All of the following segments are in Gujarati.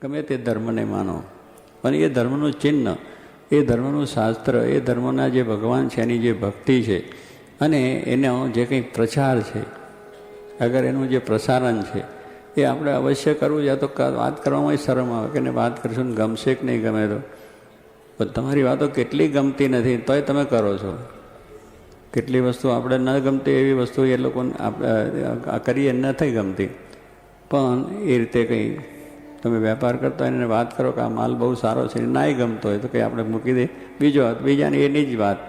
ગમે તે ધર્મને માનો, પણ એ ધર્મનું ચિહ્ન, એ ધર્મનું શાસ્ત્ર, એ ધર્મના જે ભગવાન છે એની જે ભક્તિ છે અને એનો જે કંઈ પ્રચાર છે, અગર એનું જે પ્રસારણ છે એ આપણે અવશ્ય કરવું છે. તો વાત કરવામાં શરમ આવે કે વાત કરશું ને ગમશે કે નહીં ગમે તો, પણ તમારી વાતો કેટલી ગમતી નથી તોય તમે કરો છો. કેટલી વસ્તુ આપણે ન ગમતી એવી વસ્તુ એ લોકોને આપણે કરીએ નથી ગમતી, પણ એ રીતે કંઈ તમે વેપાર કરતા હોય એને વાત કરો કે આ માલ બહુ સારો છે, નાય ગમતો હોય તો કંઈ આપણે મૂકી દઈએ, બીજો વાત બીજાની એની જ વાત,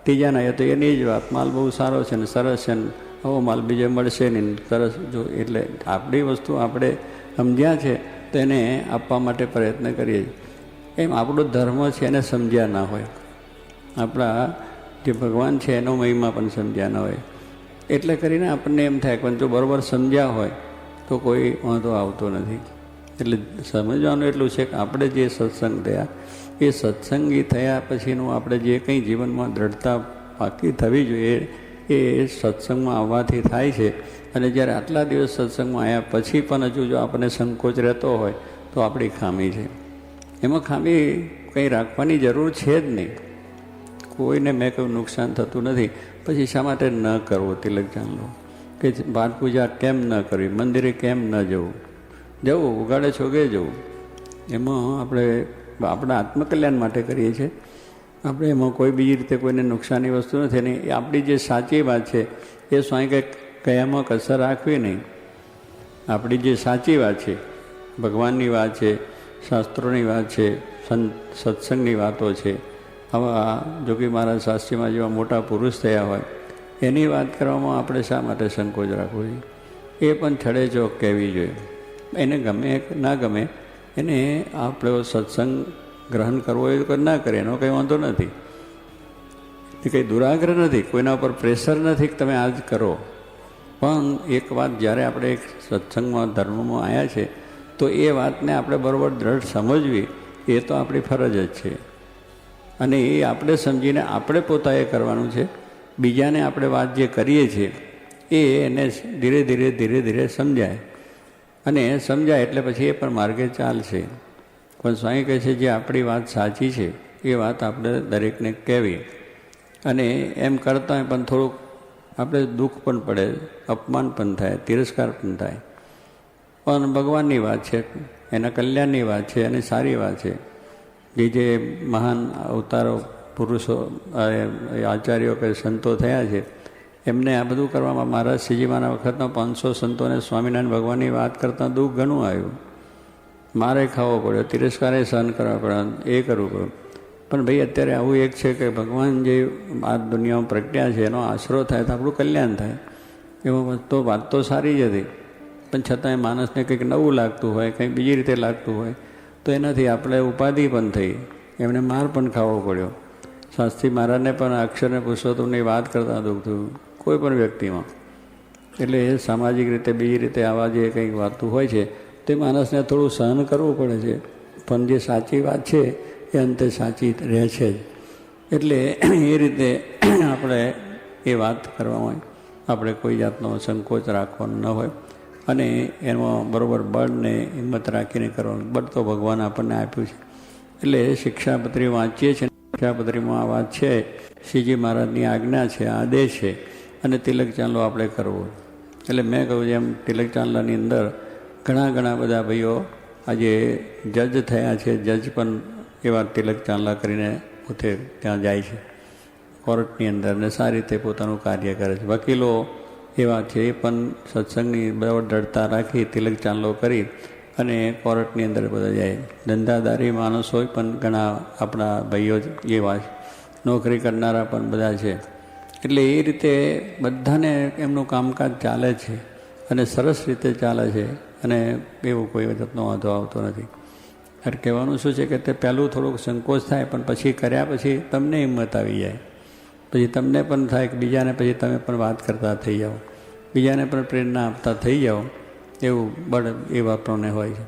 ત્રીજાના એ તો એની જ વાત, માલ બહુ સારો છે ને સરસ છે ને આવો માલ બીજો મળશે નહીં સરસ. જો એટલે આપણી વસ્તુ આપણે સમજ્યા છે તો એને આપવા માટે પ્રયત્ન કરીએ છીએ. એમ આપણો ધર્મ છે એને સમજ્યા ના હોય, આપણા જે ભગવાન છે એનો મહિમા પણ સમજ્યા ન હોય, એટલે કરીને આપણને એમ થાય પણ જો બરાબર સમજ્યા હોય તો કોઈ વાંધો આવતો નથી. એટલે સમજવાનું એટલું છે કે આપણે જે સત્સંગ થયા એ સત્સંગી થયા પછીનું આપણે જે કંઈ જીવનમાં દ્રઢતા પાકી થવી જોઈએ એ સત્સંગમાં આવવાથી થાય છે. અને જ્યારે આટલા દિવસ સત્સંગમાં આવ્યા પછી પણ હજુ જો આપણને સંકોચ રહેતો હોય તો આપણી ખામી છે. એમાં ખામી કંઈ રાખવાની જરૂર છે જ નહીં. કોઈને મેં કોઈ નુકસાન થતું નથી, પછી શા માટે ન કરવો તિલક જાણલો કે પાઠ પૂજા કેમ ન કરવી, મંદિરે કેમ ન જવું, જવું ઉગાડે છોગે જવું. એમાં આપણે આપણા આત્મકલ્યાણ માટે કરીએ છીએ, આપણે એમાં કોઈ બીજી રીતે કોઈને નુકસાની વસ્તુ નથી. નહીં એ આપણી જે સાચી વાત છે એ સ્વાય કંઈક કયામાં કસર રાખવી નહીં. આપણી જે સાચી વાત છે, ભગવાનની વાત છે, શાસ્ત્રોની વાત છે, સત્સંગની વાતો છે, આવા જોગી મહારાજ શાસ્ત્રીમાં જેવા મોટા પુરુષ થયા હોય એની વાત કરવામાં આપણે શા માટે સંકોચ રાખવો જોઈએ? એ પણ છડે ચોક કહેવી જોઈએ. એને ગમે ના ગમે એને આપણો સત્સંગ ગ્રહણ કરવો હોય તો ના કરે, એનો કંઈ વાંધો નથી. એ કંઈ દુરાગ્રહ નથી, કોઈના ઉપર પ્રેશર નથી કે તમે આ જ કરો. પણ એક વાત જ્યારે આપણે એક સત્સંગમાં ધર્મમાં આવ્યા છે તો એ વાતને આપણે બરાબર દ્રઢ સમજવી એ તો આપણી ફરજ જ છે. અને એ આપણે સમજીને આપણે પોતાએ કરવાનું છે. બીજાને આપણે વાત જે કરીએ છીએ એ એને ધીરે ધીરે ધીરે ધીરે સમજાય, અને સમજાય એટલે પછી એ પણ માર્ગે ચાલશે. પણ સ્વામી કહે છે જે આપણી વાત સાચી છે એ વાત આપણે દરેકને કહેવી, અને એમ કરતાં પણ થોડુંક આપણે દુઃખ પણ પડે, અપમાન પણ થાય, તિરસ્કાર પણ થાય, પણ ભગવાનની વાત છે, એના કલ્યાણની વાત છે અને સારી વાત છે. જે મહાન અવતારો પુરુષો આચાર્યો કે સંતો થયા છે એમને આ બધું કરવામાં મહારાજ શ્રીજીમાના વખતના 500 સંતોને સ્વામિનારાયણ ભગવાનની વાત કરતાં દુઃખ ઘણું આવ્યું. મારે ખાવો પડ્યો, તિરસ્કારે સહન કરવા પડ્યો, એ કરવું પડ્યું. પણ ભાઈ અત્યારે આવું એક છે કે ભગવાન જે આ દુનિયામાં પ્રગટ્યા છે એનો આશરો થાય તો આપણું કલ્યાણ થાય. એમાં તો વાત તો સારી જ હતી, પણ છતાંય માણસને કંઈક નવું લાગતું હોય, કંઈક બીજી રીતે લાગતું હોય તો એનાથી આપણે ઉપાધિ પણ થઈ, એમને માર પણ ખાવો પડ્યો. શાસ્ત્રી મહારાજને પણ અક્ષરને પુરુષોત્તમની વાત કરતાં દુઃખ થયું કોઈ પણ વ્યક્તિમાં. એટલે એ સામાજિક રીતે બીજી રીતે આવા જે કંઈક વાતું હોય છે તે માણસને થોડું સહન કરવું પડે છે, પણ જે સાચી વાત છે એ અંતે સાચી રહે છે જ. એટલે એ રીતે આપણે એ વાત કરવામાં આપણે કોઈ જાતનો સંકોચ રાખવાનો ન હોય, અને એમાં બરાબર બળને હિંમત રાખીને કરવાનું. બળ તો ભગવાન આપણને આપ્યું છે. એટલે શિક્ષાપત્રી વાંચીએ છીએ, શિક્ષાપત્રીમાં આ વાત છે, શ્રીજી મહારાજની આજ્ઞા છે, આદેશ છે, અને તિલક ચાંદલો આપણે કરવો. એટલે મેં કહ્યું એમ તિલક ચાંદલાની અંદર ઘણા બધા ભાઈઓ આજે જજ થયા છે, જજ પણ એવા તિલક ચાંદલા કરીને પોતે ત્યાં જાય છે કોર્ટની અંદર, ને સારી રીતે પોતાનું કાર્ય કરે છે. વકીલો એવા છે એ પણ સત્સંગની બરાબર દ્રઢતા રાખી તિલક ચાંદલો કરી અને કોર્ટની અંદર બધા જાય. ધંધાદારી માણસો પણ ઘણા આપણા ભાઈઓ એવા છે, નોકરી કરનારા પણ બધા છે. એટલે એ રીતે બધાને એમનું કામકાજ ચાલે છે અને સરસ રીતે ચાલે છે, અને એવું કોઈ જાતનો વાંધો આવતો નથી. એટલે કહેવાનું શું છે કે તે પહેલું થોડુંક સંકોચ થાય, પણ પછી કર્યા પછી તમને હિંમત આવી જાય, પછી તમને પણ થાય કે બીજાને પછી તમે પણ વાત કરતા થઈ જાઓ, બીજાને પણ પ્રેરણા આપતા થઈ જાઓ, એવું બળ એ વાપરોને હોય છે.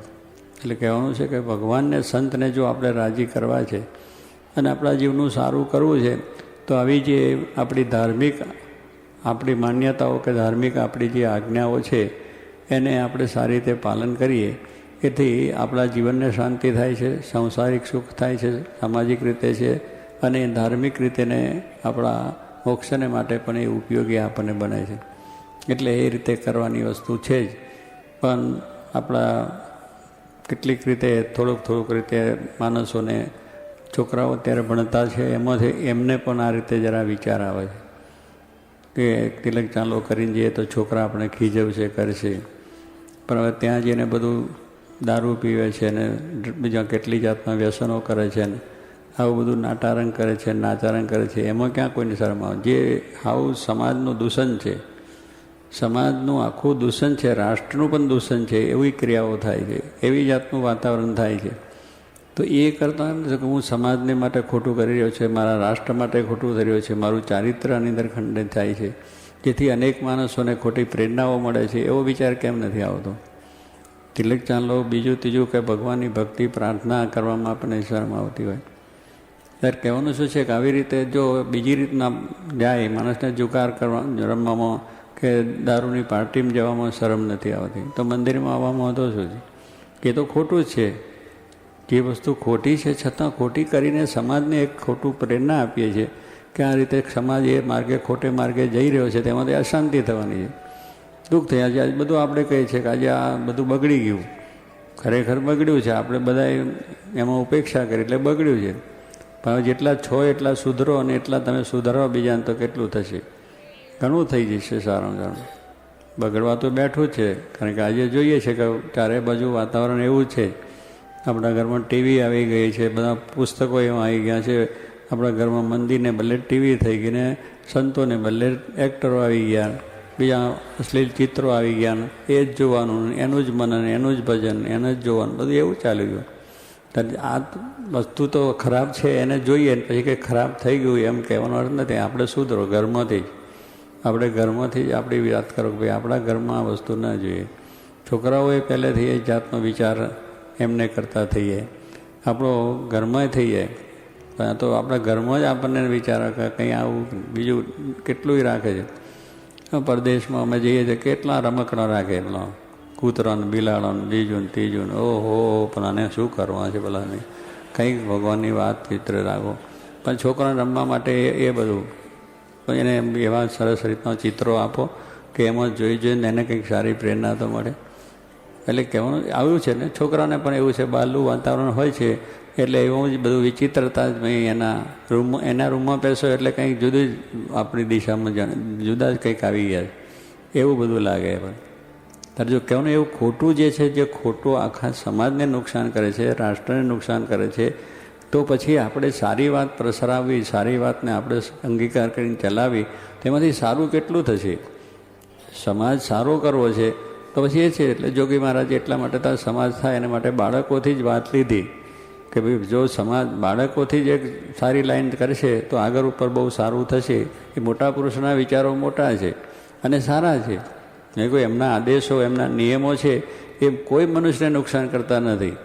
એટલે કહેવાનું છે કે ભગવાનને સંતને જો આપણે રાજી કરવા છે અને આપણા જીવનું સારું કરવું છે તો આવી જે આપણી ધાર્મિક આપણી માન્યતાઓ કે ધાર્મિક આપણી જે આજ્ઞાઓ છે એને આપણે સારી રીતે પાલન કરીએ એથી આપણા જીવનને શાંતિ થાય છે, સંસારિક સુખ થાય છે, સામાજિક રીતે છે, અને ધાર્મિક રીતે ને આપણા મોક્ષને માટે પણ એ ઉપયોગી આપણને બને છે. એટલે એ રીતે કરવાની વસ્તુ છે જ. પણ આપણા કેટલીક રીતે થોડુંક રીતે માણસોને, છોકરાઓ અત્યારે ભણતા છે એમાંથી એમને પણ આ રીતે જરા વિચાર આવે છે કે તિલક ચાંદલો કરીને જઈએ તો છોકરા આપણે ખીજવશે, કરશે. પણ હવે ત્યાં જઈને બધું દારૂ પીવે છે ને બીજા કેટલી જાતના વ્યસનો કરે છે ને આવું બધું નાટારંગ કરે છે, નાચારંગ કરે છે. એમાં ક્યાં કોઈને શરમ આવે? જે આવું સમાજનું દૂષણ છે, સમાજનું આખું દૂષણ છે, રાષ્ટ્રનું પણ દૂષણ છે, એવી ક્રિયાઓ થાય છે, એવી જાતનું વાતાવરણ થાય છે. તો એ કરતાં એમ છે કે હું સમાજને માટે ખોટું કરી રહ્યો છે, મારા રાષ્ટ્ર માટે ખોટું કરી રહ્યો છે, મારું ચારિત્ર આની અંદર ખંડિત થાય છે, જેથી અનેક માણસોને ખોટી પ્રેરણાઓ મળે છે. એવો વિચાર કેમ નથી આવતો? તિલક ચાંદલો બીજું ત્રીજું કે ભગવાનની ભક્તિ પ્રાર્થના કરવામાં આપણને શરમ આવતી હોય ત્યારે કહેવાનું શું છે કે આવી રીતે જો બીજી રીતના જાય, માણસને જુગાર કરવા રમવામાં કે દારૂની પાર્ટીમાં જવામાં શરમ નથી આવતી, તો મંદિરમાં આવવામાં હતો શું છે? એ તો ખોટું જ છે. જે વસ્તુ ખોટી છે છતાં ખોટી કરીને સમાજને એક ખોટું પ્રેરણા આપીએ છીએ કે આ રીતે સમાજ એ માર્ગે, ખોટે માર્ગે જઈ રહ્યો છે, તેમાંથી અશાંતિ થવાની છે, દુઃખ થયા છે. આજે બધું આપણે કહીએ છીએ કે આજે આ બધું બગડી ગયું, ખરેખર બગડ્યું છે, આપણે બધાએ એમાં ઉપેક્ષા કરી એટલે બગડ્યું છે. પણ જેટલા છો એટલા સુધરો અને એટલા તમે સુધારવા બીજાને તો કેટલું થશે? ઘણું થઈ જશે સારું સારું. બગડવા તો બેઠું જ છે, કારણ કે આજે જોઈએ છે કે ચારે બાજુ વાતાવરણ એવું છે. આપણા ઘરમાં ટીવી આવી ગઈ છે, બધા પુસ્તકો એવા આવી ગયા છે, આપણા ઘરમાં મંદિરને બદલે ટીવી થઈ ગઈ ને સંતોને બદલે એક્ટરો આવી ગયા, બીજા અશ્લીલ ચિત્રો આવી ગયા, એ જ જોવાનું, એનું જ મનન, એનું જ ભજન, એને જ જોવાનું, બધું એવું ચાલી ગયું. આ વસ્તુ તો ખરાબ છે એને જોઈએ ને પછી કંઈ ખરાબ થઈ ગયું એમ કહેવાનો અર્થ નથી. આપણે સુધરો ઘરમાંથી જ, આપણે ઘરમાંથી જ આપણી વાત કરો કે ભાઈ આપણા ઘરમાં આ વસ્તુ ન જોઈએ. છોકરાઓએ પહેલેથી એ જાતનો વિચાર એમને કરતા થઈએ, આપણો ઘરમાં થઈએ. પણ તો આપણા ઘરમાં જ આપણને વિચાર કંઈ આવું બીજું કેટલુંય રાખે છે. પરદેશમાં અમે જઈએ છીએ કેટલા રમકડા રાખે, પેલા કૂતરાને, બિલાડાને, બીજું ને ત્રીજું ને, ઓહો પણ આને શું કરવા છે પેલાને? કંઈક ભગવાનની વાત ચિત્ર રાખો. પણ છોકરાને રમવા માટે એ બધું પણ એને એવા સરસ રીતના ચિત્રો આપો કે એમાં જોઈને એને કંઈક સારી પ્રેરણા તો મળે. એટલે કહેવાનું આવ્યું છે ને, છોકરાને પણ એવું છે, બહારનું વાતાવરણ હોય છે એટલે એવું જ બધું વિચિત્રતા જ એના રૂમમાં બેસો એટલે કંઈક જુદું જ આપણી દિશામાં જુદા જ કંઈક આવી ગયા એવું બધું લાગે. પણ ત્યારે જો કહેવાનું એવું ખોટું જે છે, જે ખોટું આખા સમાજને નુકસાન કરે છે, રાષ્ટ્રને નુકસાન કરે છે, તો પછી આપણે સારી વાત પ્રસરાવવી, સારી વાતને આપણે અંગીકાર કરીને ચલાવી, તેમાંથી સારું કેટલું થશે? સમાજ સારો કરવો છે તો પછી એ છે. એટલે જોગી મહારાજે એટલા માટે તો સમાજ થાય એના માટે બાળકોથી જ વાત લીધી કે ભાઈ જો સમાજ બાળકોથી જ એક સારી લાઈન કરશે તો આગળ ઉપર બહુ સારું થશે. એ મોટા પુરુષોના વિચારો મોટા છે અને સારા છે. એ કોઈ એમના આદેશો, એમના નિયમો છે એ કોઈ મનુષ્યને નુકસાન કરતા નથી.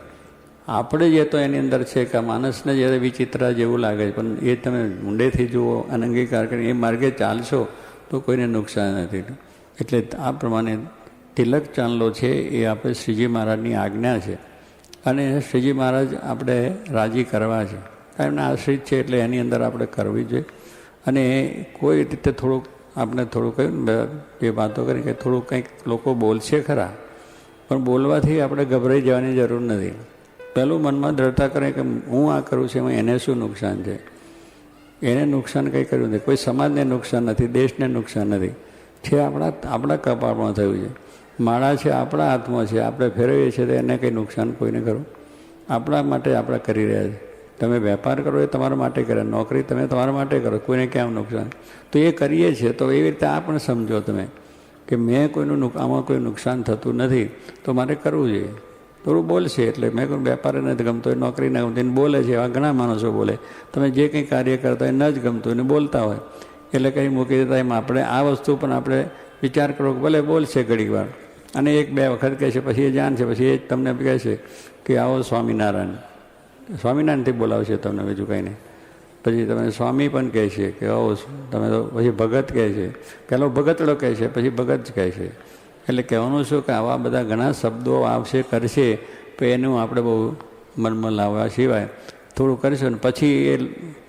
આપણે જે તો એની અંદર છે કે માણસને જ્યારે વિચિત્ર જેવું લાગે છે, પણ એ તમે ઊંડેથી જુઓ અને અંગીકાર કરીને એ માર્ગે ચાલશો તો કોઈને નુકસાન નથી. એટલે આ પ્રમાણે તિલક ચાંદલો છે એ આપણે શ્રીજી મહારાજની આજ્ઞા છે અને શ્રીજી મહારાજ આપણે રાજી કરવા છે. એમના આશ્રિત છે એટલે એની અંદર આપણે કરવી જોઈએ. અને કોઈ રીતે થોડુંક આપણે થોડું કહ્યું ને જે વાતો કરી કે થોડુંક કંઈક લોકો બોલશે ખરા, પણ બોલવાથી આપણે ગભરાઈ જવાની જરૂર નથી. પહેલું મનમાં દ્રઢતા કરે કે હું આ કરું છું એમાં એને શું નુકસાન છે? એને નુકસાન કંઈ કર્યું નથી, કોઈ સમાજને નુકસાન નથી, દેશને નુકસાન નથી. છે આપણા કપાળમાં થયું છે. માળા છે આપણા હાથમાં છે, આપણે ફેરવીએ છીએ તો એને કંઈ નુકસાન કોઈને કરો? આપણા માટે આપણે કરી રહ્યા છીએ. તમે વેપાર કરો એ તમારા માટે કરે, નોકરી તમે તમારા માટે કરો, કોઈને કેમ નુકસાન? તો એ કરીએ છીએ તો એવી રીતે આ પણ સમજો તમે કે મેં કોઈનું આમાં કોઈ નુકસાન થતું નથી તો મારે કરવું જોઈએ. થોડું બોલશે એટલે મેં કોઈ વેપાર નથી ગમતો, એ નોકરી ન ગમતી બોલે છે, એવા ઘણા માણસો બોલે. તમે જે કંઈ કાર્ય કરતા હોય ન જ ગમતું એને બોલતા હોય એટલે કંઈ મૂકી દેતા. એમ આપણે આ વસ્તુ પણ આપણે વિચાર કરો કે ભલે બોલશે ઘડીક વાર અને એક બે વખત કહે છે, પછી એ જાણશે, પછી એ તમને કહે છે કે આવો સ્વામિનારાયણ, સ્વામિનારાયણથી બોલાવશે તમને, બીજું કંઈ નહીં. પછી તમે સ્વામી પણ કહે છે કે આવો તમે તો, પછી ભગત કહે છે, પહેલો ભગતડો કહે છે, પછી ભગત જ કહે છે. એટલે કહેવાનું શું કે આવા બધા ઘણા શબ્દો આવશે કરશે એનું આપણે બહુ મનમાં લાવવા સિવાય થોડું કરીશું ને પછી એ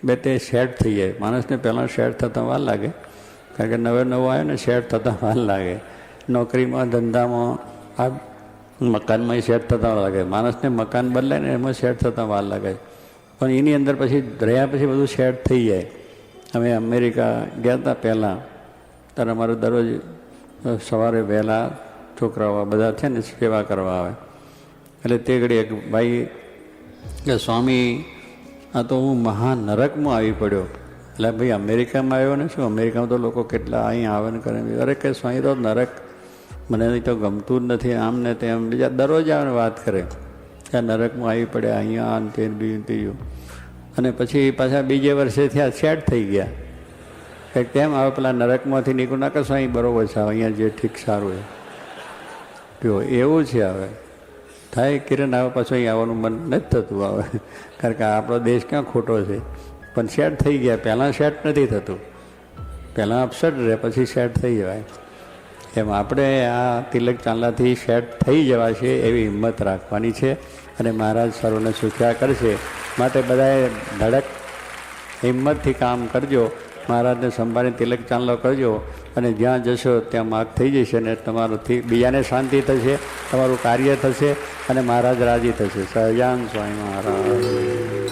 બે તે સેટ થઈ જાય. માણસને પહેલાં સેટ થતાં વાર લાગે, કારણ કે નવો આવે ને સેટ થતાં વાર લાગે. નોકરીમાં, ધંધામાં, આ મકાનમાં સેટ થતાં વાર લાગે. માણસને મકાન બદલાય ને એમાં સેટ થતાં વાર લાગે, પણ એની અંદર પછી રહ્યા પછી બધું સેટ થઈ જાય. અમે અમેરિકા ગયા હતા પહેલાં, ત્યારે અમારું દરરોજ સવારે વહેલા છોકરાઓ બધા છે ને સેવા કરવા આવે. એટલે તે ઘડી એક ભાઈ કે સ્વામી આ તો હું મહા નરકમાં આવી પડ્યો. એટલે ભાઈ અમેરિકામાં આવ્યો ને શું, અમેરિકામાં તો લોકો કેટલા અહીં આવે ને કરે. અરે કે સ્વામી તો નરક મને નહીં તો ગમતું જ નથી, આમ ને તેમ બીજા દરરોજ આવે વાત કરે કે નરકમાં આવી પડ્યા અહીંયા આને તે બીજું ત્રીજું. અને પછી પાછા બીજે વર્ષે થયા સેટ થઈ ગયા કે કેમ આવે પેલા નરકમાંથી નીકળું ના કશો અહીં બરાબર છે, અહીંયા જે ઠીક સારું એ પીવો એવું છે. હવે થાય કિરણ આવે પાછું અહીં આવવાનું મન નથી થતું આવે, કારણ કે આપણો દેશ ક્યાં ખોટો છે. પણ સેટ થઈ ગયા, પહેલાં સેટ નથી થતું, પહેલાં અપસેટ રહે પછી સેટ થઈ જવાય. એમ આપણે આ તિલક ચાંદલાથી સેટ થઈ જવાશે એવી હિંમત રાખવાની છે. અને મહારાજ સર્વને સુખ્યા કરશે, માટે બધાએ ધડક હિંમતથી કામ કરજો. મહારાજને સંભાળીને તિલક ચાંદલો કરજો, અને જ્યાં જશો ત્યાં માર્ગ થઈ જશે, અને તમારાથી બીજાને શાંતિ થશે, તમારું કાર્ય થશે, અને મહારાજ રાજી થશે. સહજાન સ્વામી મહારાજ.